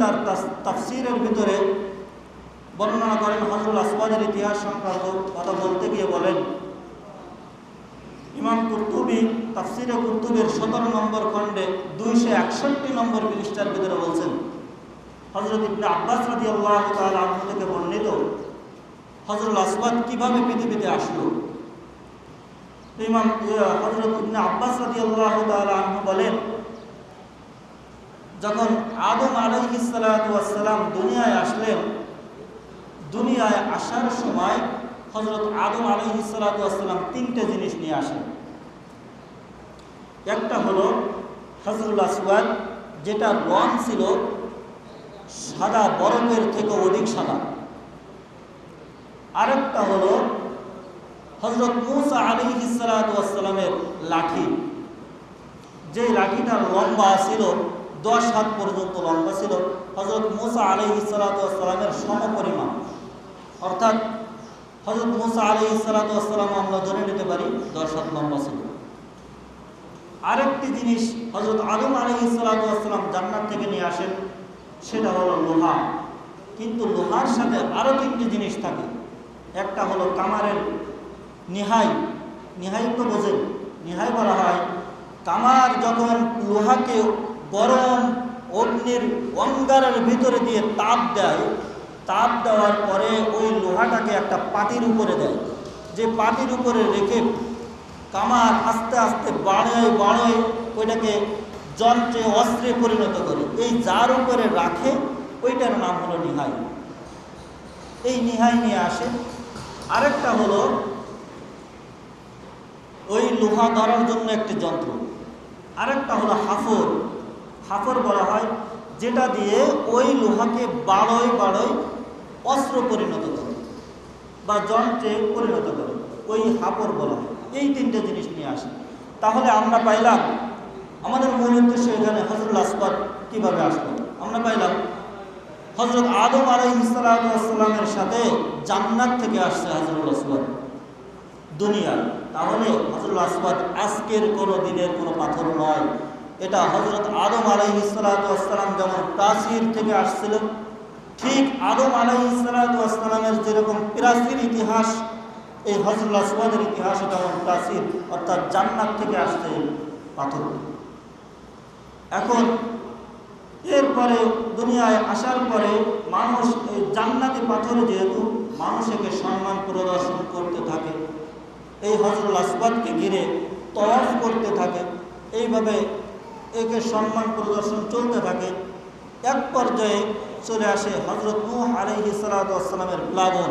তার তাফসীরের ভিতরে বর্ণনা করেন হযরত আসওয়াদের ইতিহাস সংক্রান্ত কথা বলতে গিয়ে বলেন, ইমাম কুরতুবী তাফসীরে কুরতুবীর 17 নম্বর খণ্ডে 261 নম্বর পৃষ্ঠার ভিতরে বলছেন, হযরত ইবনে আব্বাস রাদিয়াল্লাহু তাআলা আনহু থেকে বর্ণিত হযরত আসওয়াদ কিভাবে পৃথিবীতে আসলো। ইমাম হযরত ইবনে আব্বাস রাদিয়াল্লাহু তাআলা আনহু বলেন, যখন আদম আলাইহিস সালাতু ওয়াস সালাম দুনিয়ায় আসলেন, দুনিয়ায় আসার সময় হযরত আদম আলাইহিস সালাতু ওয়াস সালাম তিনটে জিনিস নিয়ে আসেন। একটা হলো হযরুল আসওয়াদ, যেটা রং ছিল সাদা বরফের থেকে অধিক সাদা। আরেকটা হলো হযরত মূসা আলাইহিস সালাতু ওয়াস সালামের লাঠি, যে লাঠিটার লম্বা ছিল 10 হাত পর্যন্ত লম্বা ছিল, হযরত মূসা আলাইহিস সালাতু ওয়াস সালামের সমপরিমাণ। অর্থাৎ হযরত মূসা আলাইহিস সালাতু ওয়াস সালাম আমরা ধরে নিতে পারি 10 হাত লম্বা ছিল। আরেকটি জিনিস হযরত আদম আলাইহিস সালাতু ওয়াস সালাম জান্নাত থেকে নিয়ে আসেন, সেটা হলো লোহা। কিন্তু লোহার সাথে আরো তিনটি জিনিস থাকে। একটা হলো কামারের নিহাই। নিহাই তো বোঝেন, নিহাই বলা হয় কামার যখন লোহাকে গরম অগ্নির অঙ্গারের ভিতরে দিয়ে তাপ দেয়, তাপ দেওয়ার পরে ওই লোহাটাকে একটা পাটির উপরে দেয়, যে পাটির উপরে রেখে কামার আস্তে আস্তে বাড়ায় ওইটাকে যন্ত্রে অস্ত্রে পরিণত করে। এই যার উপরে রাখে ওইটার নাম হলো নিহাই। এই নিহাই নিয়ে আসে। আরেকটা হলো ওই লোহা ধরার জন্য একটি যন্ত্র। আরেকটা হলো হাফর। হাফর বলা হয় যেটা দিয়ে ওই লোহাকে বাড়য় অস্ত্র পরিণত করে বা যন্ত্রে পরিণত করে, ওই হাফর বলা হয়। এই তিনটে জিনিস নিয়ে আসে। তাহলে আমরা পাইলাম আমাদের মূল উদ্দেশ্য এখানে হযরত আসওয়াদ কিভাবে আসলো। আমরা পাইলাম হযরত আদম আলাইহিস সালাতু ওয়াস সালামের সাথে জান্নাত থেকে আসছে হযরত আসওয়াদ দুনিয়ায়। তাহলে হযরত আসওয়াদ আজকের কোনো দিনের কোনো পাথর নয়। এটা হযরত আদম আলাইহিস সালাতু ওয়াস সালাম যেমন প্রাচীর থেকে আসছিল, ঠিক আদম আলাইহিস সালাতু ওয়াস সালামের যেরকম প্রাচীর ইতিহাস, এই হযরত আসওয়াদের ইতিহাস তেমন প্রাচীর, অর্থাৎ জান্নাত থেকে আসছে পাথর। এখন এরপরে দুনিয়ায় আসার পরে মানুষ এই জান্নাতি পাথরে যেহেতু মানুষ একে সম্মান প্রদর্শন করতে থাকে, এই হযরত আসওয়াদকে ঘিরে তওয়াফ করতে থাকে, এইভাবে একে সম্মান প্রদর্শন চলতে থাকে। এক পর্যায়ে চলে আসে হযরত নূহ আলাইহিস সালাতু ওয়াস সালামের প্লাবন।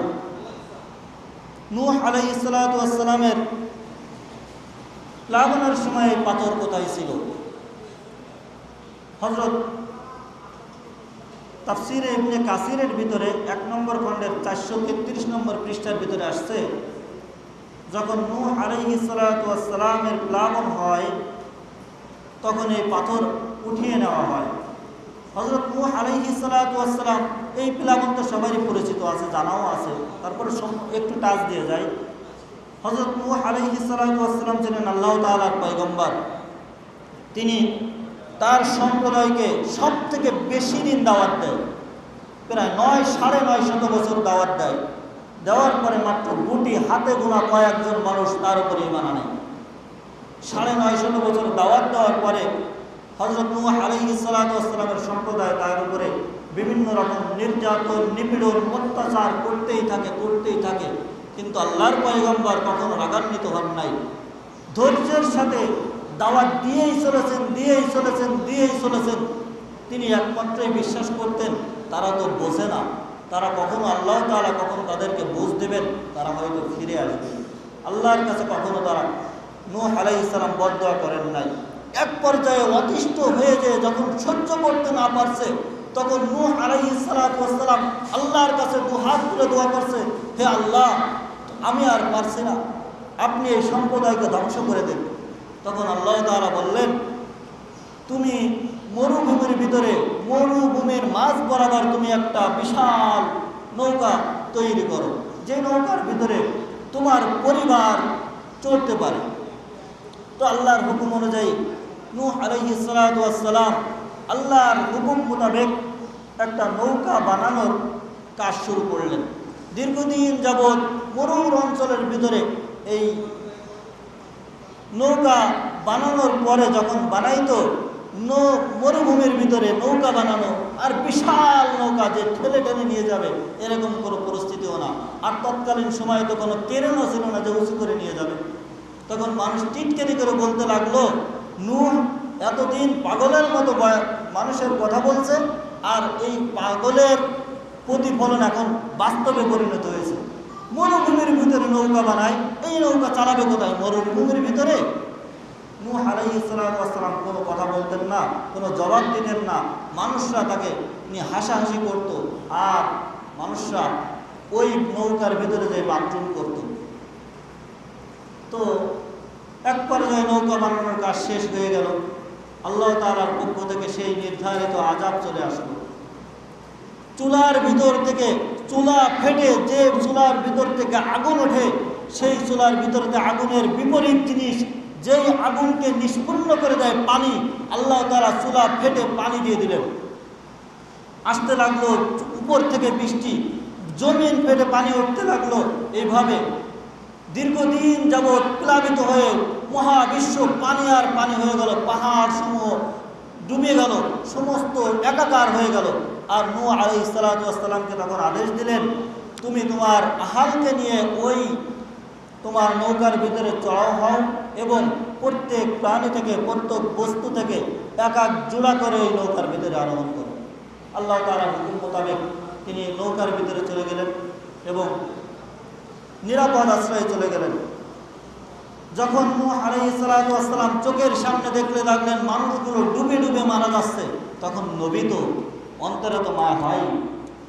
নূহ আলাইহিস সালাতু ওয়াস সালামের প্লাবনের সময় পাথর কোথায় ছিল? হযরত তাফসীরে ইবনে কাসিরের ভিতরে 1 নম্বর খণ্ডের 433 নম্বর পৃষ্ঠার ভিতরে আসছে, যখন নূহ আলাইহিস সালাতু ওয়াস সালামের প্লাবন হয় তখন এই পাথর উঠিয়ে নেওয়া হয়। হযরত নূহ আলাইহিস সালাতু ওয়াস সালাম, এই প্লাবন তো সবারই পরিচিত আছে, জানাও আছে, তারপরে একটু টাচ দিয়ে যায়। হযরত নূহ আলাইহিস সালাতু ওয়াস সালাম ছিলেন আল্লাহ তাআলার পয়গম্বর। তিনি তার সম্প্রদায়কে সব থেকে বেশি দিন দাওয়াত দেয়, প্রায় 9,950 বছর দাওয়াত দেয়। দেওয়ার পরে মাত্র গুটি হাতে গোনা কয়েকজন মানুষ তার উপরে ঈমান আনে। 950 বছর দাওয়াত দেওয়ার পরে হযরত নূহ আলাইহিস সালাতু ওয়াস সালামের সম্প্রদায় তার উপরে বিভিন্ন রকম নির্যাতন, নিপীড়ন, অত্যাচার করতেই থাকে, কিন্তু আল্লাহর পয়গম্বর কখনো রাগান্বিত হন নাই। ধৈর্যের সাথে দাওয়াত দিয়েই চলেছেন। তিনি একমাত্রই বিশ্বাস করতেন তারা তো বোঝে না, তারা কখনো আল্লাহ তাআলা কখনো তাদেরকে বুঝ দেবেন, তারা হয়তো ফিরে আসবে। আল্লাহর কাছে কখনো তারা নূহ আলাইহিস সালাম বদদোয়া করেন নাই। এক পর্যায়ে অতিষ্ঠ হয়ে যায়, যখন সহ্য করতে না পারছে, তখন নূহ আলাইহিস সালাতু ওয়াস সালাম আল্লাহর কাছে দুহাত তুলে দোয়া করছে, হে আল্লাহ, আমি আর পারছি না, আপনি এই সম্প্রদায়কে ধ্বংস করে দেন। তখন আল্লাহ তাআলা বললেন, তুমি মরুভূমির ভিতরে, মরুভূমির মাঝ বরাবর তুমি একটা বিশাল নৌকা তৈরি করো, যে নৌকার ভিতরে তোমার পরিবার চলতে পারে। তো আল্লাহর হুকুম অনুযায়ী নূহ আলাইহিস সালাতু ওয়াস সালাম আল্লাহর হুকুম মোতাবেক একটা নৌকা বানানোর কাজ শুরু করলেন। দীর্ঘদিন যাবৎ মরুর অঞ্চলের ভিতরে এই নৌকা বানানোর পরে যখন বানাইতো, মরুভূমির ভিতরে নৌকা বানানো আর বিশাল নৌকা যে ঠেলে ঠেলে নিয়ে যাবে এরকম কোনো পরিস্থিতিও না। আর তৎকালীন সময়ে তো কোনো ট্রেনও ছিল না যে উঁচু করে নিয়ে যাবে। তখন মানুষ টিটকারি করে বলতে লাগলো, নূহ এতদিন পাগলের মতো মানুষের কথা বলছে, আর এই পাগলের প্রতিফলন এখন বাস্তবে পরিণত হয়েছে। মরুভূমির ভিতরে নৌকা বানায়, এই নৌকা চালাবে কোথায়? মরুভূমির ভিতরে। নূহ আলাইহিস সালাম কোনো কথা বলতেন না, কোনো জবাব দিতেন না। মানুষরা তাকে নিয়ে হাসাহাসি করত, আর মানুষরা ওই নৌকার ভিতরে যে বাথরুম করত। তো এক পর্যায়ে নৌকা বানানোর কাজ শেষ হয়ে গেল। আল্লাহ তাআলার পক্ষ থেকে সেই নির্ধারিত আযাব চলে আসলো। চুলার ভিতর থেকে চুলা ফেটে যে চুলার ভিতর থেকে আগুন ওঠে, সেই চুলার ভিতরতে আগুনের বিপরীত জিনিস, যেই আগুনকে নিষ্পন্ন করে দেয় পানি, আল্লাহ তাআলা চুলা ফেটে পানি দিয়ে দিলেন। আসতে লাগলো উপর থেকে বৃষ্টি, জমিন ফেটে পানি উঠতে লাগলো। এইভাবে দীর্ঘদিন যাবৎ প্লাবিত হয়ে মহাবিশ্ব পানি আর পানি হয়ে গেল, পাহাড় সমূহ ডুবে গেল, সমস্ত একাকার হয়ে গেল। আর নূহ আলাইহিস সালামকে তখন আদেশ দিলেন, তুমি তোমার আহালকে নিয়ে ওই তোমার নৌকার ভিতরে চড়াও হও এবং প্রত্যেক প্রাণী থেকে, প্রত্যেক বস্তু থেকে এক এক জোড়া করে ওই নৌকার ভিতরে আরোহণ করো। আল্লাহ তাআলার হুকুম মোতাবেক তিনি নৌকার ভিতরে চলে গেলেন এবং নিরাপদ আশ্রয়ে চলে গেলেন। যখন নূহ আলাইহিস সালাম চোখের সামনে দেখলে লাগলেন মানুষগুলো ডুবে ডুবে মারা যাচ্ছে, তখন নবী তো অন্তরে তো মায়া হয়,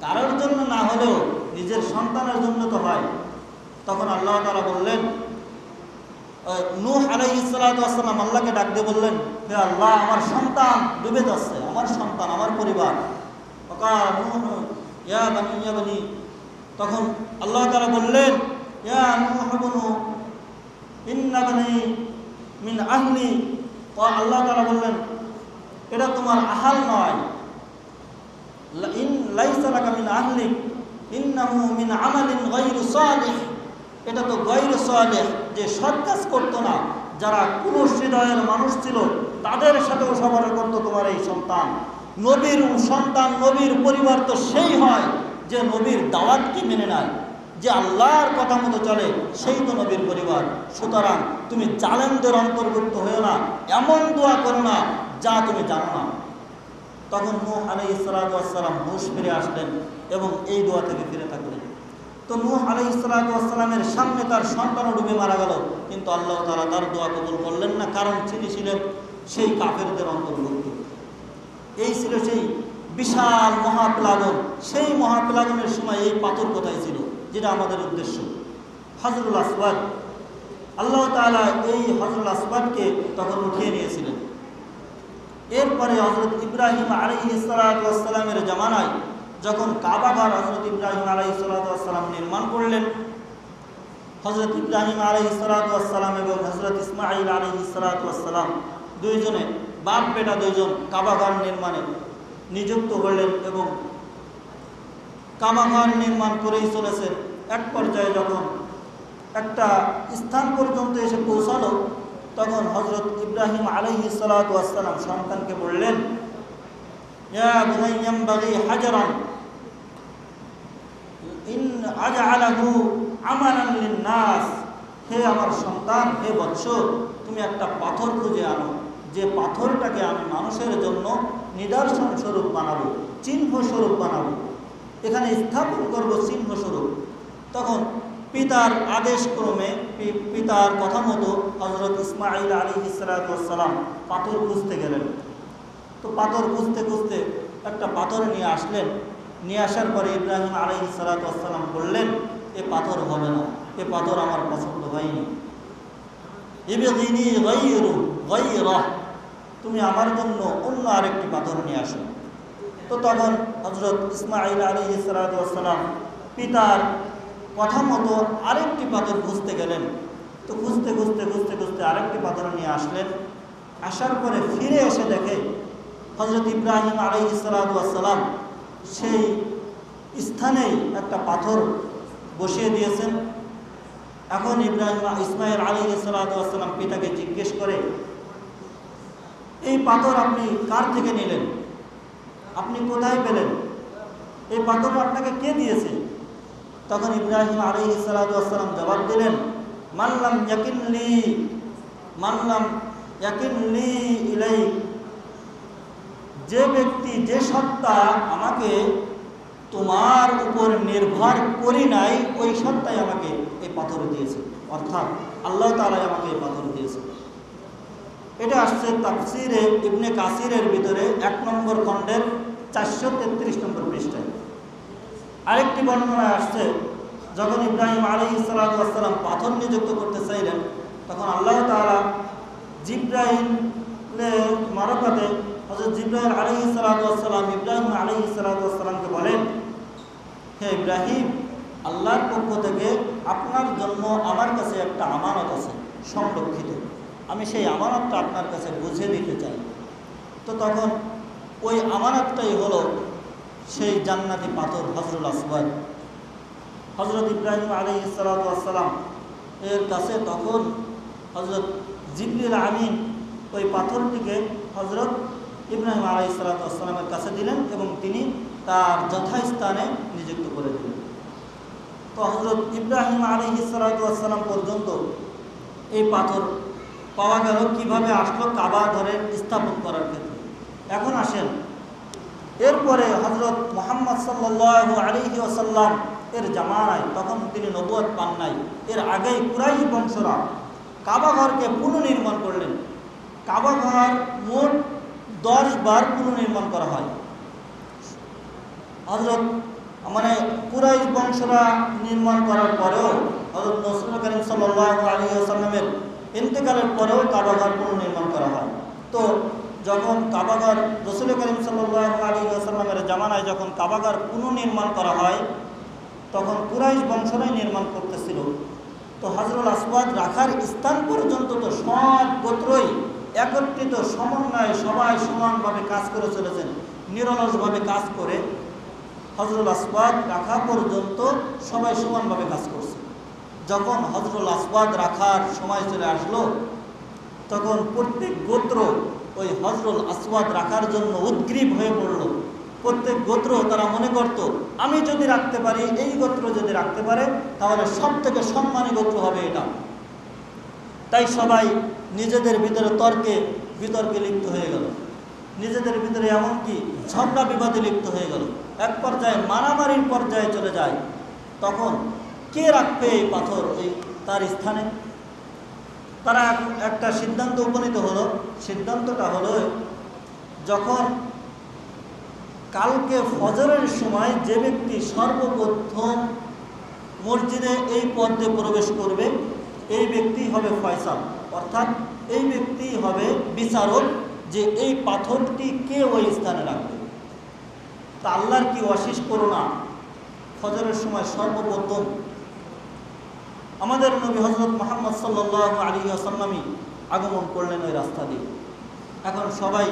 কারোর জন্য না হলেও নিজের সন্তানের জন্য তো হয়। তখন আল্লাহ তাআলা বললেন, নূহ আলাইহিস সালাম আল্লাহকে ডাক দিয়ে বললেন, হে আল্লাহ, আমার সন্তান ডুবে যাচ্ছে, আমার সন্তান, আমার পরিবার। ইয়া বানি ইয়া বানি, তখন আল্লাহ তাআলা বললেন, ইয়া নূহ ইবনু ইন্না বানি মিন আহলি। আল্লাহ তাআলা বললেন, এটা তোমার আহাল নয়, লাইসা লাকা মিন আহলিক ইন্নাহু মিন আমালিন গায়রু সালিহ। এটা তো গায়রু সালিহ, যে সৎ কাজ করতো না, যারা কুরুষ হৃদয়ের মানুষ ছিল তাদের সাথেও সবার করতো তোমার এই সন্তান। নবীর সন্তান, নবীর পরিবার তো সেই হয় যে নবীর দাওয়াতকে মেনে নেয়, যে আল্লাহর কথা মতো চলে, সেই তো নবীর পরিবার। সুতরাং তুমি জালেমদের অন্তর্ভুক্ত হয়েও না, এমন দোয়া করো না যা তুমি জানো না। তখন নূহ আলাইহিস সালাম হুঁশ ফিরে আসলেন এবং এই দোয়া থেকে ফিরে থাকলেন। তো নূহ আলাইহিস সালামের সামনে তার সন্তানও ডুবে মারা গেল, কিন্তু আল্লাহ তাআলা তার দোয়া কবুল করলেন না, কারণ তিনি ছিলেন সেই কাফেরদের অন্তর্ভুক্ত। এই ছিল সেই বিশাল মহাপ্লাবন। সেই মহাপ্লাবনের সময় এই পাথর কোথায় ছিল, যেটা আমাদের উদ্দেশ্য, হাজরুল আসওয়াদ। আল্লাহ তাআলা এই হাজরুল আসওয়াদকে তখন উঠিয়ে নিয়েছিলেন। এরপরে হযরত ইব্রাহিম আলাইহিস সালামের জামানায় যখন কাবা ঘর হযরত ইব্রাহিম আলাইহিস সালাম নির্মাণ করলেন, হযরত ইব্রাহিম আলাইহিস সালাম এবং হযরত ইসমাঈল আলাইহিস সালাম দুইজনে, বাপ বেটা দুইজন কাবা ঘর নির্মাণে নিযুক্ত হলেন এবং কাবা ঘর নির্মাণ করেই চলেছেন। এক পর্যায়ে যখন একটা স্থান পর্যন্ত এসে পৌঁছালো, তখন হযরত ইব্রাহিম আলাইহিস সালাম সন্তানকে বললেন, ইয়া বুনাইয়া ইয়ানবাগি হাজারান ইন আজআলাহু আমালান লিন-নাস। হে আমার সন্তান, হে বৎস, তুমি একটা পাথর খুঁজে আনো, যে পাথরটাকে আমি মানুষের জন্য নিদর্শন স্বরূপ বানাবো, চিহ্ন স্বরূপ বানাবো, এখানে স্থাপন করবো চিহ্ন স্বরূপ। তখন পিতার আদেশ ক্রমে, পিতার কথা মতো হযরত ইসমাঈল আলাইহিস সালাম পাথর খুঁজতে গেলেন। তো পাথর খুঁজতে খুঁজতে একটা পাথর নিয়ে আসলেন। নিয়ে আসার পরে ইব্রাহিম আলাইহিস সালাম বললেন, এ পাথর হবে না, এ পাথর আমার পছন্দ হয়নি, ইবগিনি গায়রাহ, তুমি আমার জন্য অন্য আরেকটি পাথর নিয়ে আসো। তো তখন হযরত ইসমাঈল আলাইহিস সালাম পিতার কথা মতো আরেকটি পাথর খুঁজতে গেলেন। তো খুঁজতে খুঁজতে খুঁজতে খুঁজতে আরেকটি পাথর নিয়ে আসলেন। আসার পরে ফিরে এসে দেখে হযরত ইব্রাহিম আলাইহিস সালাম সেই স্থানেই একটা পাথর বসিয়ে দিয়েছেন। এখন ইসমাইল আলাইহিস সালাতু ওয়াস সালাম পিতাকে জিজ্ঞেস করে, এই পাথর আপনি কার থেকে নিলেন, আপনি কোথায় পেলেন, এই পাথর আপনাকে কে দিয়েছে? তখন ইব্রাহিম আলাইহিস সালাতু ওয়াস সালাম জবাব দিলেন, মাল্লাম ইয়াকিনলি ইলাই, যে ব্যক্তি, যে সত্তা আমাকে তোমার উপর নির্ভর করি নাই, ওই সত্তাই আমাকে এই পাথর দিয়েছে, অর্থাৎ আল্লাহ তাআলা আমাকে এই পাথর দিয়েছে। এটা আসছে তাফসিরে ইবনে কাসিরের ভিতরে 1 নম্বর খণ্ডের 433 নম্বর পৃষ্ঠায়। আরেকটি বর্ণনায় আসছে, যখন ইব্রাহিম আলাইহিস সালাতু ওয়াস সালাম পাথর নিযুক্ত করতে চাইলেন, তখন আল্লাহ তাআলা জিবরাইলের মারফতে হযরত জিবরাইল আলাইহিস সালাতু ওয়াস সালাম ইব্রাহিম আলাইহিস সালাতু ওয়াস সালামকে বলেন, হে ইব্রাহিম, আল্লাহর পক্ষ থেকে আপনার জন্য আমার কাছে একটা আমানত আছে সংরক্ষিত, আমি সেই আমানতটা আপনার কাছে বুঝে দিতে চাই। তো তখন ওই আমানতটাই হলো সেই জান্নাতি পাথর হজরুল আসওয়াদ। হজরত ইব্রাহিম আলাইহিস সালাতু ওয়াস সালাম এর কাছে তখন হজরত জিবরিল আমিন ওই পাথরটিকে হজরত ইব্রাহিম আলাইহিস সালাতু ওয়াস সালামের কাছে দিলেন এবং তিনি তার যথাস্থানে নিযুক্ত করে দিলেন। তো হজরত ইব্রাহিম আলাইহিস সালাতু ওয়াস সালাম পর্যন্ত এই পাথর পাওয়া গেল, কিভাবে আসলো কাবা ঘরে স্থাপন করার ক্ষেত্রে। এখন আসেন, এরপরে হজরত মুহাম্মদ সাল্লাল্লাহু আলাইহি ওয়াসাল্লাম এর জামানায়, তখন তিনি নবুয়ত পান নাই, এর আগেই কুরাইশ বংশরা কাবা ঘরকে পুনর্নির্মাণ করলেন। কাবা ঘর মোট 10 বার পুনর্নির্মাণ করা হয়। হজরত কুরাইশ বংশরা নির্মাণ করার পরেও হযরত রাসূল করিম সাল্লাল্লাহু আলাইহি ওয়াসাল্লামের ইন্তেকালের পরেও কাবা ঘর পুনর্নির্মাণ করা হয়। তো যখন কাবা ঘর রাসূল করিম সাল্লাল্লাহু আলাইহি ওয়াসাল্লামের জামানায় যখন কাবা ঘর পুনর্নির্মাণ করা হয়, তখন কুরাইশ বংশরাই নির্মাণ করতেছিল। তো হজরুল আসওয়াদ রাখার স্থান পর্যন্ত তো সব গোত্রই একত্রিত সমন্বয়ে সবাই সমানভাবে কাজ করে চলেছেন, নিরলসভাবে কাজ করে হজরুল আসওয়াদ রাখা পর্যন্ত সবাই সমানভাবে কাজ করছে। যখন হজরুল আসওয়াদ রাখার সময় চলে আসলো, তখন প্রত্যেক গোত্র ওই হজরুল আসওয়াদ রাখার জন্য উদ্গ্রীব হয়ে পড়ল। প্রত্যেক গোত্র তারা মনে করত, আমি যদি রাখতে পারি, এই গোত্র যদি রাখতে পারে, তাহলে সব থেকে সম্মানী গোত্র হবে এটা। তাই সবাই নিজেদের ভিতরে তর্কে বিতর্কে লিপ্ত হয়ে গেল, নিজেদের ভিতরে এমনকি ঝগড়া বিবাদে লিপ্ত হয়ে গেল, এক পর্যায়ে মারামারির পর্যায়ে চলে যায়। তখন কে রাখবে এই পাথর তার স্থানে? তারা একটা সিদ্ধান্ত উপনীত হলো। সিদ্ধান্তটা হলো, যখন কালকে ফজরের সময় যে ব্যক্তি সর্বপ্রথম মসজিদে এই পথ দিয়ে প্রবেশ করবে, এই ব্যক্তি হবে ফয়সাল, অর্থাৎ এই ব্যক্তি হবে বিচারক যে এই পাথরটি কে ওই স্থানে রাখবে। তা আল্লাহর কি অশেষ করুণা, ফজরের সময় সর্বপ্রথম আমাদের নবী হযরত মুহাম্মদ সাল্লাল্লাহু আলাইহি ওয়াসাল্লামই আগমন করলেন ওই রাস্তা দিয়ে। এখন সবাই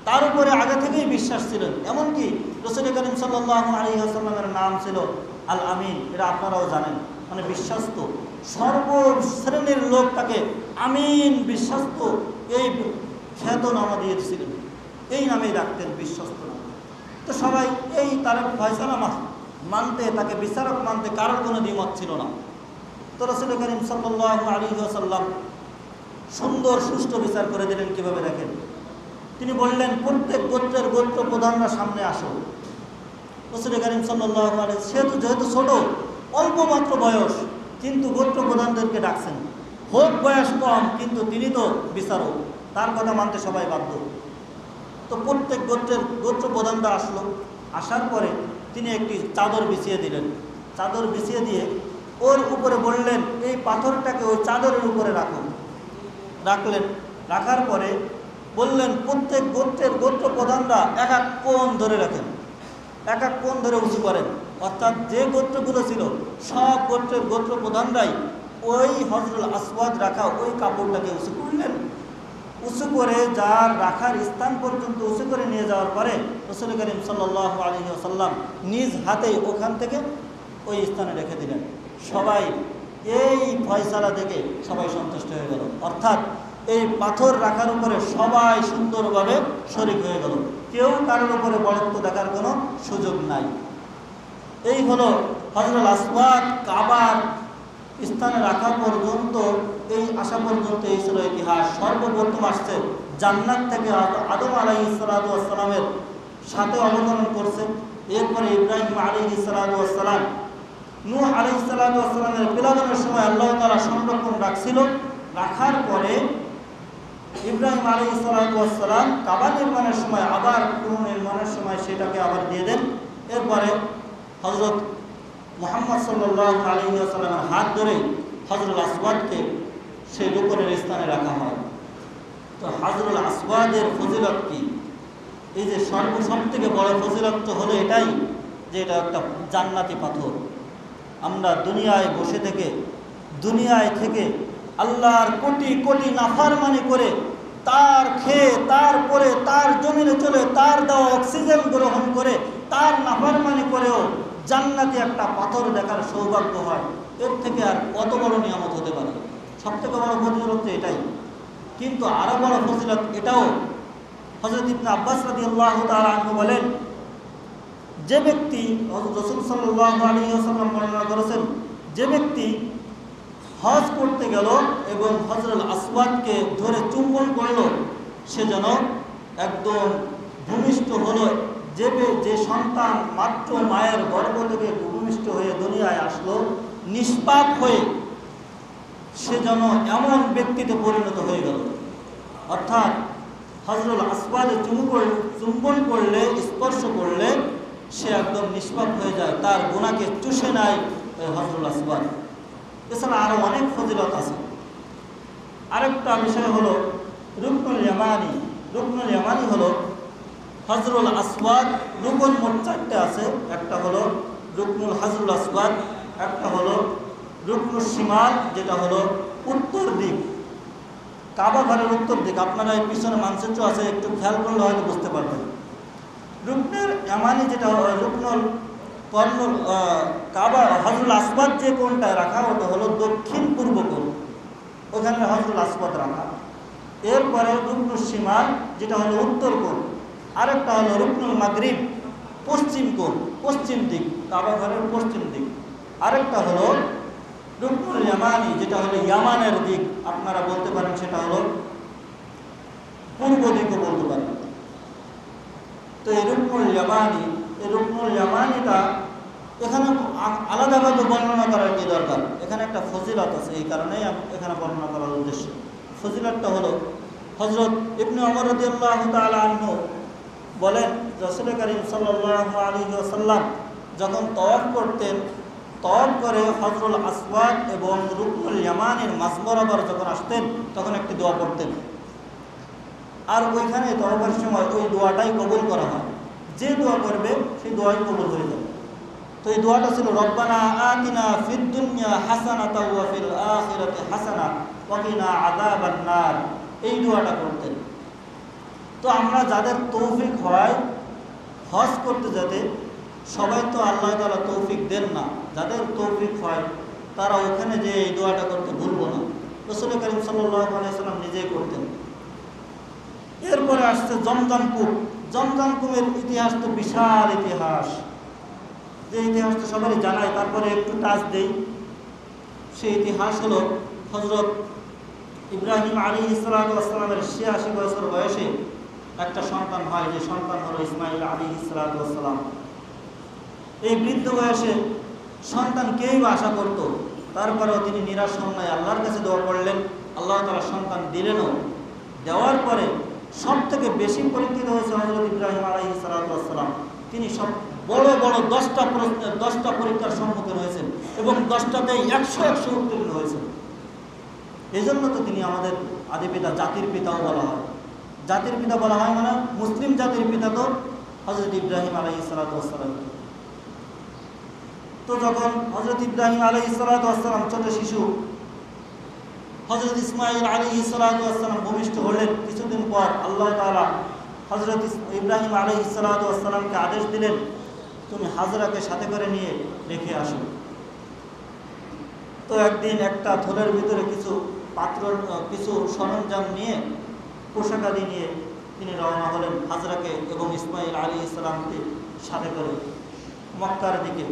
তার উপরে আগে থেকেই বিশ্বাস ছিলেন, এমনকি রাসূল করিম সাল্লাল্লাহু আলাইহি ওয়াসাল্লামের নাম ছিল আল আমিন, এটা আপনারাও জানেন, মানে বিশ্বস্ত। সর্বশ্রেণীর লোক তাকে আমিন, বিশ্বস্ত, এই খ্যাতনামা দিয়েছিলেন, এই নামেই রাখতেন, বিশ্বস্ত নাম। তো সবাই এই তার ফয়সালা মানতে, তাকে বিচারক মানতে কারোর কোনো দ্বিমত ছিল না। তো রাসূল করিম সাল্লাল্লাহু আলাইহি ওয়াসাল্লাম সুন্দর সুষ্ঠু বিচার করে দিলেন। কিভাবে দেখেন, তিনি বললেন, প্রত্যেক গোত্রের গোত্র প্রধানরা সামনে আসো। রাসূল করিম সাল্লাল্লাহু আলাইহি ওয়াসাল্লাম যেহেতু ছোট, অল্প মাত্র বয়স, কিন্তু গোত্র প্রধানদেরকে ডাকছেন। হোক বয়স কম, কিন্তু তিনি তো বিচারক, তার কথা মানতে সবাই বাধ্য। তো প্রত্যেক গোত্রের গোত্র প্রধানরা আসলো। আসার পরে তিনি একটি চাদর বিছিয়ে দিলেন। চাদর বিছিয়ে দিয়ে ওর উপরে বললেন, এই পাথরটাকে ওই চাদরের উপরে রাখুন। রাখলেন। রাখার পরে বললেন, প্রত্যেক গোত্রের গোত্র প্রধানরা এক এক কোণ ধরে রাখেন, এক এক কোণ ধরে উঁচু করেন। অর্থাৎ যে গোত্রগুলো ছিল, সব গোত্রের গোত্র প্রধানরাই ওই হজরুল আসওয়াদ রাখা ওই কাপড়টাকে উঁচু করলেন। উঁচু করে যার রাখার স্থান পর্যন্ত উঁচু করে নিয়ে যাওয়ার পরে রাসূল করিম সাল্লাল্লাহু আলাইহি ওয়াসাল্লাম নিজ হাতেই ওখান থেকে ওই স্থানে রেখে দিলেন। সবাই এই ফয়সালা দেখে সবাই সন্তুষ্ট হয়ে গেল, অর্থাৎ এই পাথর রাখার উপরে সবাই সুন্দরভাবে শরীক হয়ে গেল, কেউ কারোর উপরে বড়ত্ব দেখার কোনো সুযোগ নাই। এই হলো হযরতুল আসওয়াদ কাবার স্থানে রাখা পর্যন্ত, এই আসা পর্যন্ত এই ছিল ইতিহাস। সর্বপ্রথম আসছে জান্নাত থেকে আদম আলাইহিস সালাতু ওয়াস সালামের সাথে অবতরণ করছে, এরপরে ইব্রাহিম আলাইহিস সালাতু ওয়াস সালাম, নূহ আলাইহিস সালাতু ওয়াস সালামের পিলাদনের সময় আল্লাহ তাআলা সংরক্ষণ রাখছিল, রাখার পরে ইব্রাহিম আলাইহিস সালাতু ওয়াস সালাম কাবা নির্মাণের সময় আবার পুনর্নির্মাণের সময় সেটাকে আবার দিয়ে দেন। এরপরে হযরত মুহাম্মদ সাল্লাল্লাহু আলাইহি ওয়াসাল্লামের হাত ধরে হযরতুল আসওয়াদকে সেই রুকনের স্থানে রাখা হয়। তো হযরতুল আসওয়াদের ফজিলত কি? এই যে সবথেকে বড় ফজিলত তো হলো এটাই যে এটা একটা জান্নাতি পাথর। আমরা দুনিয়ায় বসে থেকে আল্লাহর কোটি কোটি নাফরমানি করে, তার খেয়ে, তারপরে তার জমিনে চলে, তার দেওয়া অক্সিজেন গ্রহণ করে, তার নাফরমানি করেও জান্নাতি একটা পাথর দেখার সৌভাগ্য হয়, এর থেকে আর কত বড় নিয়ামত হতে পারে? সবথেকে বড় ফজিলত তো এটাই। কিন্তু আরো বড় ফজিলত এটাও, হযরত ইবনে আব্বাস রাদিয়াল্লাহু তাআলা আনহু বলেন, যে ব্যক্তি, রাসূল সাল্লাল্লাহু আলাইহি ওয়াসাল্লাম বর্ণনা করেছেন, যে ব্যক্তি হজ করতে গেল এবং হযরতুল আসওয়াদকে ধরে চুম্বন করল, সে যেন একদম ভূমিষ্ঠ হলো। যে সন্তান মাত্র মায়ের গর্ভ থেকে ভূমিষ্ঠ হয়ে দুনিয়ায় আসলো নিষ্পাপ হয়ে, সে যেন এমন ব্যক্তিতে পরিণত হয়ে গেল। অর্থাৎ হযরতুল আসওয়াদে চুম্বন করলে, স্পর্শ করলে সে একদম নিষ্পাপ হয়ে যায়, তার গুনাহকে চুষে নেয় হযরতুল আসওয়াদ। এছাড়া আরো অনেক ফজিলত আছে। আরেকটা বিষয় হলো রুকনুল ইয়ামানি। রুকনুল ইয়ামানি হলো হযরতুল আসওয়াদ, রুকন মোট 4টে আছে। একটা হলো রুকনুল হযরতুল আসওয়াদ, একটা হলো রুকনুল শিমাল, যেটা হলো উত্তর দিক, কাবা ঘরের উত্তর দিক। আপনারা এই পিছনে মানচিত্র আছে, একটু খেয়াল করলে হয়তো বুঝতে পারবেন। রুকনুল ইয়ামানি যেটা রুকনুল কাবা হযরতুল আসওয়াদ যে কোণটায় রাখা, ওটা হলো দক্ষিণ পূর্ব কোণ, ওখানে হযরতুল আসওয়াদ রাখা। এরপরে রুকনুল শিমাল যেটা হলো উত্তর কোণ, আরেকটা হলো রুকনুল মাগরিব পশ্চিম কোণ, পশ্চিম দিক, কাবা ঘরের পশ্চিম দিক। আরেকটা হলো রুকনুল ইয়ামানি যেটা হলো ইয়ামানের দিক, আপনারা বলতে পারেন সেটা হলো পূর্ব দিকও বলতে পারেন। তো এই রুকনুল ইয়ামানিটা এখানে আলাদাভাবে বর্ণনা করার কি দরকার? এখানে একটা ফজিলত আছে, এই কারণেই এখানে বর্ণনা করার উদ্দেশ্য। ফজিলতটা হলো, হযরত ইবনে ওমর রাদিয়াল্লাহু তাআলা আনহু বলেন, রাসূল করিম সাল্লাল্লাহু আলাইহি ওয়াসাল্লাম যখন তওয়াফ করতেন, তওয়াফ করে হযরতুল আসওয়াদ এবং রুকনুল ইয়ামানির মাঝ বরাবর যখন আসতেন, তখন একটি দোয়া পড়তেন। আর ওইখানে তওয়াফের সময় ওই দোয়াটাই কবুল করা হয়, যে দোয়া করবে সেই দোয়াই কবুল হয়ে যাবে। তো এই দোয়াটা ছিল রব্বানা আতিনা ফিদ দুনিয়া হাসানাতাও ওয়া ফিল আখিরাতি হাসানা ওয়া কিনা আযাবান নার, এই দোয়াটা করতেন। তো আমরা যাদের তৌফিক হয় হজ করতে যেতে, সবাই তো আল্লাহ তাআলা তৌফিক দেন না, যাদের তৌফিক হয় তারা ওখানে যে এই দোয়াটা করতে ভুলবো না। রাসূল করিম সাল্লাল্লাহু আলাইহি ওয়াসাল্লাম নিজেই করতেন। এরপরে আসছে জমজম কূপ। জমজম কূপের ইতিহাস তো বিশাল ইতিহাস, যে ইতিহাস তো সবাই জানাই, তারপরে একটু টাচ দেই। সেই ইতিহাস হলো, হযরত ইব্রাহিম আলাইহিস সালাতু ওয়াস সালামের ৮৬ বছর বয়সে একটা সন্তান হয়, যে সন্তান হলো ইসমাঈল আলাইহিস সালাতু ওয়াস সালাম। এই বৃদ্ধ বয়সে সন্তান কেউই আশা করত, তারপরেও তিনি নিরাশ হন নাই, আল্লাহর কাছে দোয়া করলেন, আল্লাহ তাআলা সন্তান দিলেনও। দেওয়ার পরে সব থেকে বেশি পরীক্ষিত হয়েছে হযরত ইব্রাহিম আলাইহিস সালাতু ওয়াস সালাম। তিনি সব বড় বড় 10টা পরীক্ষার সম্মুখীন হয়েছেন এবং 10টাতেই 100 উত্তীর্ণ হয়েছেন। এই জন্য তো তিনি আমাদের আদি পিতা, জাতির পিতাও বলা হয়। জাতির পিতা বলা হয় মানে মুসলিম জাতির পিতা তো হযরত ইব্রাহিম আলাইহিস সালাতু ওয়াস সালাম। তো যখন হযরত ইব্রাহিম আলাইহিস সালাতু ওয়াস সালাম ছোট শিশু, হযরত ইসমাঈল আলাইহিস সালাতু ওয়াস সালাম ভূমিষ্ঠ হলেন। কিছুদিন পর আল্লাহ তাআলা হযরত ইব্রাহিম আলাইহিস সালাতু ওয়াস সালামকে আদেশ দিলেন, তুমি হাজরাকে সাথে করে নিয়ে রেখে আসো। তো একদিন একটা থলের ভিতরে কিছু সরঞ্জাম নিয়ে, পোশাকাদি নিয়ে তিনি রওনা হলেন হাজরাকে এবং ইসমাঈল আলাইহিস সালামকে সাথে করে মক্কার দিকে।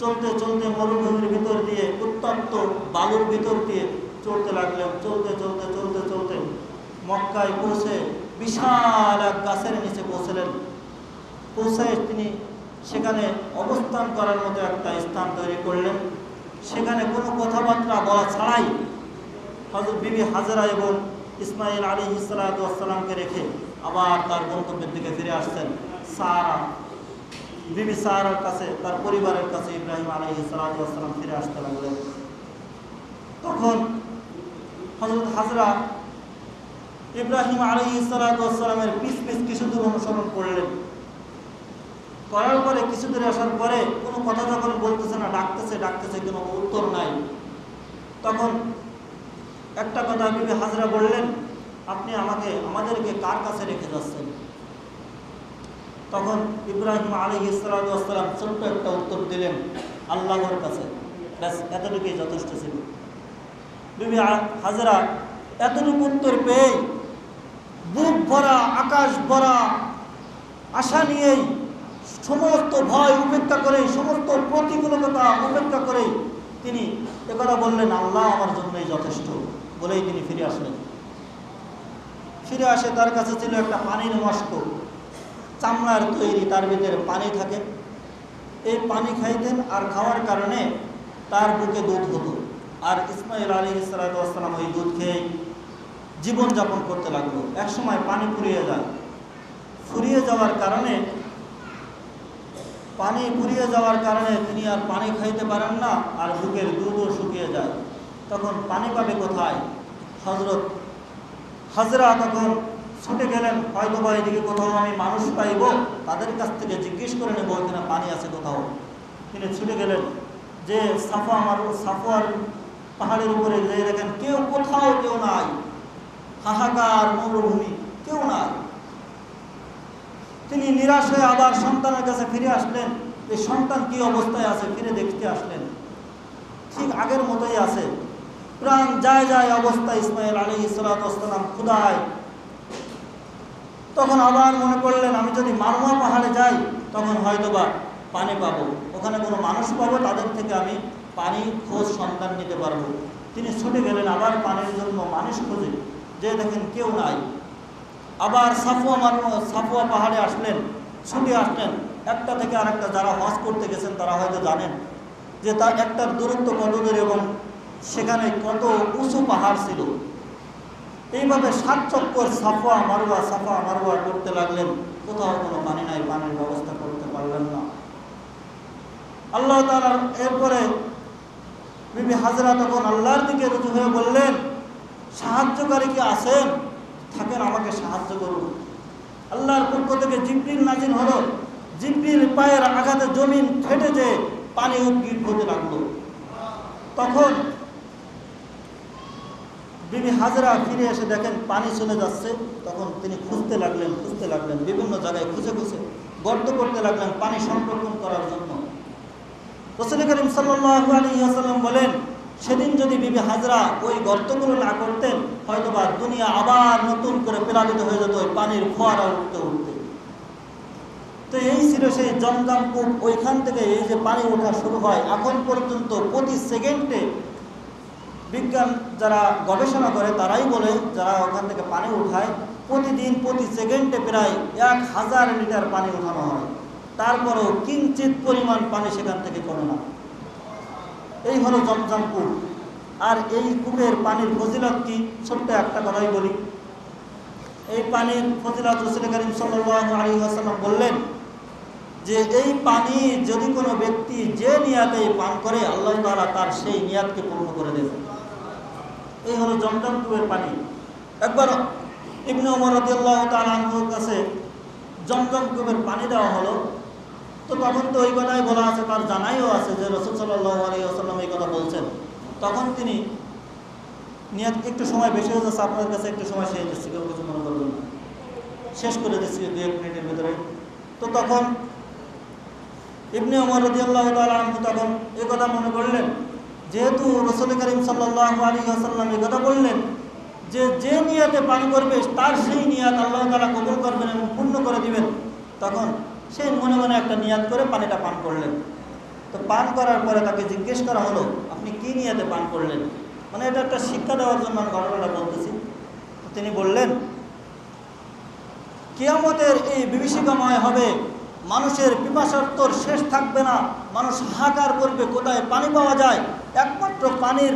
চলতে চলতে মরুভূমির ভিতর দিয়ে, উত্তপ্ত বালুর ভিতর দিয়ে চলতে লাগলেন। চলতে চলতে চলতে চলতে মক্কায় পৌঁছে বিশাল এক গাছের নিচে পৌঁছলেন। পৌঁছায় তিনি সেখানে অবস্থান করার মতো একটা স্থান তৈরি করলেন। সেখানে কোনো কথাবার্তা বলা ছাড়াই হযরত বিবি হাজরা এবং ইসমাঈল আলাইহিস সালাতু ওয়াস সালামকে রেখে আবার তার গন্তব্যের দিকে ফিরে আসছেন। বিবি সারার কাছে, তার পরিবারের কাছে ইব্রাহিম আলাইহিস সালাতু ওয়াস সালাম ফিরে আসতে লাগলেন। তখন হযরত হাজরা ইব্রাহিম আলাইহিস সালাতু ওয়াস সালামের পিছ কিছু দূর অনুসরণ করলেন। করার পরে কিছু দূরে আসার পরে কোনো কথা যখন বলতেছে না, ডাকতেছে কোনো উত্তর নাই। তখন একটা কথা বিবি হাজরা বললেন, আপনি আমাদেরকে কার কাছে রেখে যাচ্ছেন? তখন ইব্রাহিম আলাইহিস সালাতু ওয়াস সালাম ছোট্ট একটা উত্তর দিলেন, আল্লাহর কাছে। ব্যাস, এতটুকুই যথেষ্ট ছিল। বিবি হাজরা এতটুকু উত্তর পেয়ে বুক ভরা, আকাশ ভরা আশা নিয়েই, সমস্ত ভয় উপেক্ষা করে, সমস্ত প্রতিকূলতা উপেক্ষা করে তিনি একথা বললেন, আল্লাহ আমার জন্যই যথেষ্ট বলেই তিনি ফিরে আসলেন। ফিরে আসে তার কাছে ছিল একটা পানির মস্ক, চামড়ার তৈরি, তার ভিতরে পানি থাকে। এই পানি খাইতেন, আর খাওয়ার কারণে তার বুকে দুধ হতো। আর ইসমাঈল আলাইহিস সালাতু ওয়াস সালাম ওই দুধ খেয়ে জীবনযাপন করতে লাগলো। একসময় পানি ফুরিয়ে যায়। ফুরিয়ে যাওয়ার কারণে তিনি আর পানি খাইতে পারেন না, আর বুকের দুধও শুকিয়ে যায়। তখন পানি পাবে কোথায়? হযরত হাজরা তখন ছুটে গেলেন, হয়তো বা এদিকে কোথাও আমি মানুষ পাইব, তাদের কাছ থেকে জিজ্ঞেস করে নেব এখানে পানি আছে কোথাও। তিনি ছুটে গেলেন, যে সাফওয়ার পাহাড়ের উপরে যে দেখেন কোথাও কেউ নাই, হাহাকার মরুভূমি, কেউ নাই। তিনি নিরাশ হয়ে আবার সন্তানের কাছে ফিরে আসলেন। এই সন্তান কি অবস্থায় আছে ফিরে দেখতে আসলেন, ঠিক আগের মতোই আছে, প্রাণ যায় অবস্থায় ইসমাঈল আলাইহিস সালাতু ওয়াস সালাম ক্ষুধায়। তখন আবার মনে করলেন, আমি যদি মারওয়া পাহাড়ে যাই তখন হয়তোবা পানি পাবো, ওখানে কোনো মানুষ পাবো, তাদের থেকে আমি পানি খোঁজ সন্ধান নিতে পারবো। তিনি ছুটে গেলেন আবার পানির জন্য মানুষ খোঁজে, যে দেখেন কেউ নাই। আবার সাফওয়া পাহাড়ে আসলেন, ছুটে আসলেন। একটা থেকে আরেকটা, যারা হজ করতে গেছেন তারা হয়তো জানেন যে তার একটার দূরত্ব কত দূর এবং সেখানে কত উঁচু পাহাড় ছিল। এইভাবে 7 চক্কর সাফা মারওয়া করতে লাগলেন। কোথাও কোনো পানি নাই, পানির ব্যবস্থা করতে পারলেন না। আল্লাহ তাআলা এরপরে বিবি হাজরা তখন আল্লাহর দিকে রুজু হয়ে বললেন, সাহায্যকারী কি আছেন? থাকেন, আমাকে সাহায্য করুন। আল্লাহর পক্ষ থেকে জিবরিল নাজিল হলো। জিবরিল পায়ের আঘাতে জমিন ফেটে যে পানি উদ্গীর হতে লাগলো। তখন বিবি হাজরা ফিরে এসে দেখেন পানি চলে যাচ্ছে। তখন তিনি খুঁজতে লাগলেন, বিভিন্ন জায়গায় খুঁজে গর্ত করতে লাগলেন পানি সংরক্ষণ করার জন্য। রাসূল করিম সাল্লাল্লাহু আলাইহি ওয়াসাল্লাম বলেন, সেদিন যদি বিবি হাজরা ওই গর্তগুলো না করতেন, হয়তোবা দুনিয়া আবার নতুন করে প্লাবিত হয়ে যেত ওই পানির ফোয়ারা উঠতে। তো এই ছিল সেই জমজম কূপ। ওইখান থেকে এই যে পানি ওঠা শুরু হয়, এখন পর্যন্ত প্রতি সেকেন্ডে বিজ্ঞান যারা গবেষণা করে তারাই বলে, যারা ওখান থেকে পানি উঠায়, প্রতিদিন প্রতি সেকেন্ডে প্রায় 1000 লিটার পানি উঠানো হয়। তারপরেও কিঞ্চিত পরিমাণ পানি সেখান থেকে কমে না। এই হলো জমজম কূপ। আর এই কূপের পানির ফজিলত কি? ছোট্ট একটা কথাই বলি। এই পানির ফজিলত রাসূল করিম সাল্লাল্লাহু আলাইহি ওয়াসাল্লাম বললেন যে এই পানি যদি কোনো ব্যক্তি যে নিয়াতে পান করে, আল্লাহ তাআলা তার সেই নিয়াতকে পূর্ণ করে দেবেন। এই হলো জমজম কূপের পানি। একবার ইবনে ওমর রাদিয়াল্লাহু তাআলা আনহুর কাছে জমজম কূপের পানি দেওয়া হলো। তো তখন তো ওই কথাই বলা আছে, তার জানাইও আছে যে রাসূল সাল্লাল্লাহু আলাইহি ওয়াসাল্লাম এই কথা বলছেন। তখন তিনি নিয়ত একটু সময় বেশি হয়ে যাচ্ছে আপনাদের কাছে, একটু সময় শেষ দিচ্ছি, কেউ কিছু মনে করবেন না, শেষ করে দিচ্ছি 2-1 মিনিটের ভিতরে। তো তখন ইবনে ওমর রাদিয়াল্লাহু তাআলা আনহু তখন এই কথা মনে করলেন, যেহেতু রাসূল করিম সাল্লাল্লাহু আলাইহি ওয়াসাল্লাম এই কথা বললেন যে যে নিয়তে পান করবে তার সেই নিয়ত আল্লাহ তাআলা কবুল করবেন এবং পূর্ণ করে দিবেন, তখন সেই মনে মনে একটা নিয়ত করে পানিটা পান করলেন। তো পান করার পরে তাকে জিজ্ঞেস করা হলো, আপনি কি নিয়তে পান করলেন? মানে এটা একটা শিক্ষা দেওয়ার জন্য আমি ঘটনাটা বলতেছি। তিনি বললেন, কিয়ামতের এই বিভীষিকাময় হবে, মানুষের পিপাসার্তর শেষ থাকবে না, মানুষ হাহাকার করবে কোথায় পানি পাওয়া যায়, একমাত্র পানির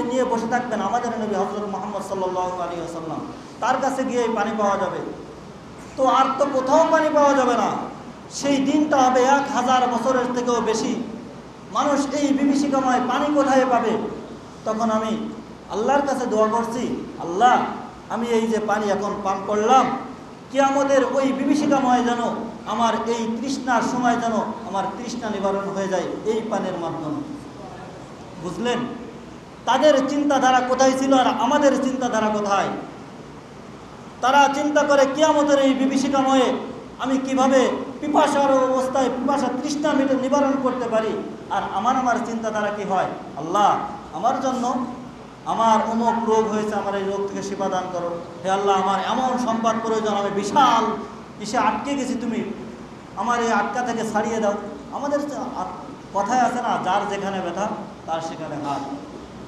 নিয়ে বসে থাকবেন আমাদের নবী হযরত মুহাম্মদ সাল্লাল্লাহু আলাইহি ওয়াসাল্লাম, তার কাছে গিয়ে পানি পাওয়া যাবে। তো আর তো কোথাও পানি পাওয়া যাবে না, সেই দিনটা হবে 1000 বছরের থেকেও বেশি। মানুষ এই বিভীষিকাময় পানি কোথায় পাবে? তখন আমি আল্লাহর কাছে দোয়া করছি, আল্লাহ আমি এই যে পানি এখন পান করলাম, কিয়ামতের ওই বিভীষিকাময় যেন আমার এই তৃষ্ণার সময় যেন আমার তৃষ্ণা নিবারণ হয়ে যায় এই পানির মাধ্যমে। বুঝলেন তাদের চিন্তাধারা কোথায় ছিল আর আমাদের চিন্তাধারা কোথায়? তারা চিন্তা করে কিয়ামতের এই বিভীষিকাময়ে আমি কিভাবে পিপাসার অবস্থায় পিপাসা তৃষ্ণা নিবারণ করতে পারি, আর আমার চিন্তাধারা কি হয়, আল্লাহ আমার জন্য আমার অমুক রোগ হয়েছে, আমার এই রোগ থেকে সেবা দান করো, হে আল্লাহ আমার এমন সম্পদ প্রয়োজন, আমি বিশাল ইসে আটকে গেছি, তুমি আমার এই আটকা থেকে ছাড়িয়ে দাও। আমাদের কথায় আছে না, যার যেখানে ব্যথা তার সেখানে হাত।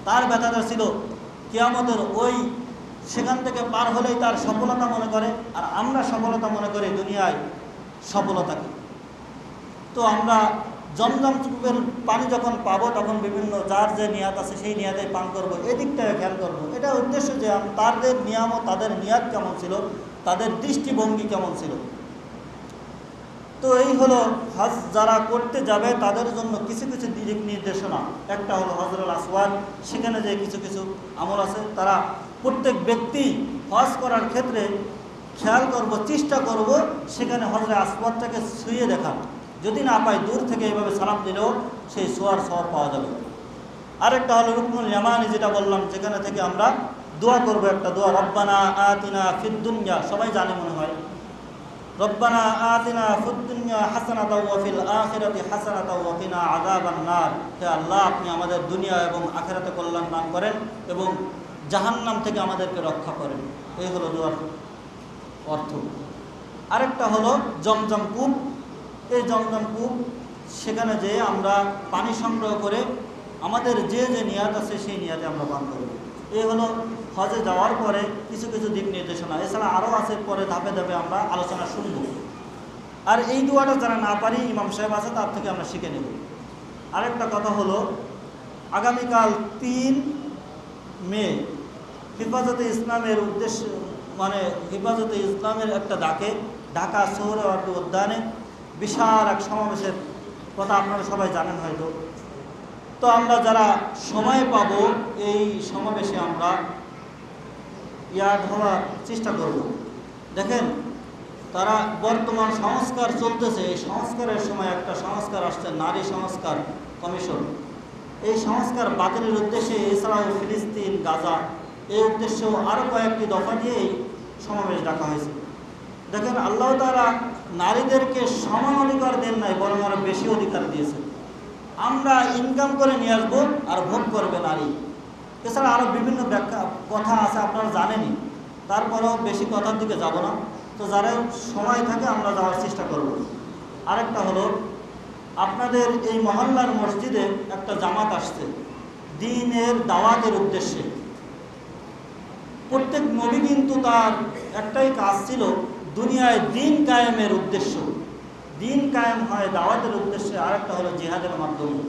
তার ব্যথাটা ছিল কিয়ামতের ওই সেখান থেকে পার হলেই তার সফলতা মনে করে, আর আমরা সফলতা মনে করি দুনিয়ায় সফলতাকে। তো আমরা জমজম কূপের পানি যখন পাবো তখন বিভিন্ন যার যে নিয়াত আছে সেই নিয়াতে পান করবো, এদিকটায় খেয়াল করবো। এটা উদ্দেশ্য যে তাদের নিয়ম ও তাদের নিয়াত কেমন ছিল, তাদের দৃষ্টিভঙ্গি কেমন ছিল। তো এই হলো হজ যারা করতে যাবে তাদের জন্য কিছু কিছু দিক নির্দেশনা। একটা হলো হজরুল আসওয়াদ, সেখানে যে কিছু কিছু আমল আছে, তারা প্রত্যেক ব্যক্তি হজ করার ক্ষেত্রে খেয়াল করব, চেষ্টা করব সেখানে হজরে আসওয়াদটাকে ছুঁয়ে দেখা, যদি না পাই দূর থেকে এইভাবে সালাম দিলেও সেই ছোঁয়ার সওয়াব পাওয়া যাবে। আরেকটা হলো রুকনুল ইয়ামানি, যেটা বললাম, যেখানে থেকে আমরা দোয়া করব, একটা দোয়া, রব্বানা আতিনা ফিদ দুনিয়া, সবাই জানে মনে হয়, রব্বানা আতিনা ফিদ দুনিয়া হাসানাতাও ওয়া ফিল আখিরাতি হাসানাতাও ওয়া কিনা আযাবান নার। হে আল্লাহ আপনি আমাদের দুনিয়া এবং আখিরাতে কল্যাণ দান করেন এবং জাহান্নাম থেকে আমাদেরকে রক্ষা করেন। এই হলো দোয়ার অর্থ। আরেকটা হলো জমজম কূপ। এই জমজম কূপ সেখানে যেয়ে আমরা পানি সংগ্রহ করে আমাদের যে যে নিয়াত আছে সেই নিয়াতে আমরা পান করব। এই হলো হজে যাওয়ার পরে কিছু কিছু দিক নির্দেশনা। এছাড়া আরও আছে, পরে ধাপে ধাপে আমরা আলোচনা শুনব। আর এই দোয়াটা যারা না পারি, ইমাম সাহেব আছে, তার থেকে আমরা শিখে নেব। আরেকটা কথা হলো, আগামীকাল 3 মে হেফাজতে ইসলামের উদ্দেশ্য, মানে হেফাজতে ইসলামের একটা ডাকে ঢাকা সোহরাওয়ার্দী উদ্যানে বিশাল এক সমাবেশের কথা আপনারা সবাই জানেন হয়তো। তো আমরা যারা সময় পাব এই সমাবেশে আমরা ইয়াদ হওয়ার চেষ্টা করব। দেখেন তারা বর্তমান সংস্কার চলতেছে, এই সংস্কারের সময় একটা সংস্কার আসছে, নারী সংস্কার কমিশন। এই সংস্কার বাতিলের উদ্দেশ্যে, এছাড়াও ফিলিস্তিন, গাজা, এই উদ্দেশ্যেও আরও কয়েকটি দফা দিয়ে এই সমাবেশ ডাকা হয়েছে। দেখেন আল্লাহ তাআলা নারীদেরকে সমান অধিকার দেন নাই, বরং আরও বেশি অধিকার দিয়েছে। আমরা ইনকাম করে নিয়ে আসবো আর ভোগ করবে নারী। এছাড়া আরও বিভিন্ন ব্যাখ্যা কথা আছে, আপনারা জানেনই, তারপরেও বেশি কথার দিকে যাব না। তো যারা সময় থাকে আমরা যাওয়ার চেষ্টা করব। আরেকটা হলো, আপনাদের এই মহল্লার মসজিদে একটা জামাত আসছে দ্বীনের দাওয়াতের উদ্দেশ্যে। প্রত্যেক নবী কিন্তু তার একটাই কাজ ছিল, দুনিয়ায় দ্বীন কায়েমের উদ্দেশ্য। দ্বীন কায়েম হয় দাওয়াতের উদ্দেশ্যে, আরেকটা হলো জিহাদের মাধ্যমে।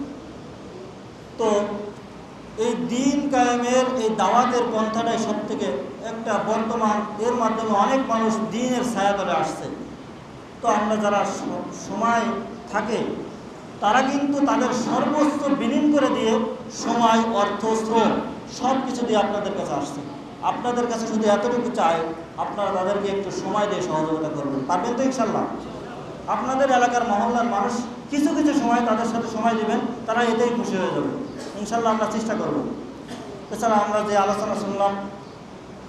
তো এই দ্বীন কায়েমের এই দাওয়াতের পন্থাটাই সব থেকে একটা বর্তমান, এর মাধ্যমে অনেক মানুষ দ্বীনের ছায়াতলে আসছে। তো আমরা যারা সময় থাকে তারা কিন্তু তাদের সর্বোচ্চ বিলীন করে দিয়ে সময়, অর্থ, শ্রম সব কিছু দিয়ে আপনাদের কাছে আসছে। আপনাদের কাছে শুধু এতটুকু চাই, আপনারা তাদেরকে একটু সময় দিয়ে সহযোগিতা করবেন। পারবেন তো ইনশাল্লাহ? আপনাদের এলাকার মহল্লার মানুষ কিছু কিছু সময় তাদের সাথে সময় দেবেন, তারা এতেই খুশি হয়ে যাবে ইনশাল্লাহ। আমরা চেষ্টা করব। এছাড়া আমরা যে আলোচনা শুনলাম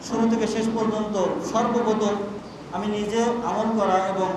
শুরু থেকে শেষ পর্যন্ত সর্বপ্রথম আমি নিজে আমল করা এবং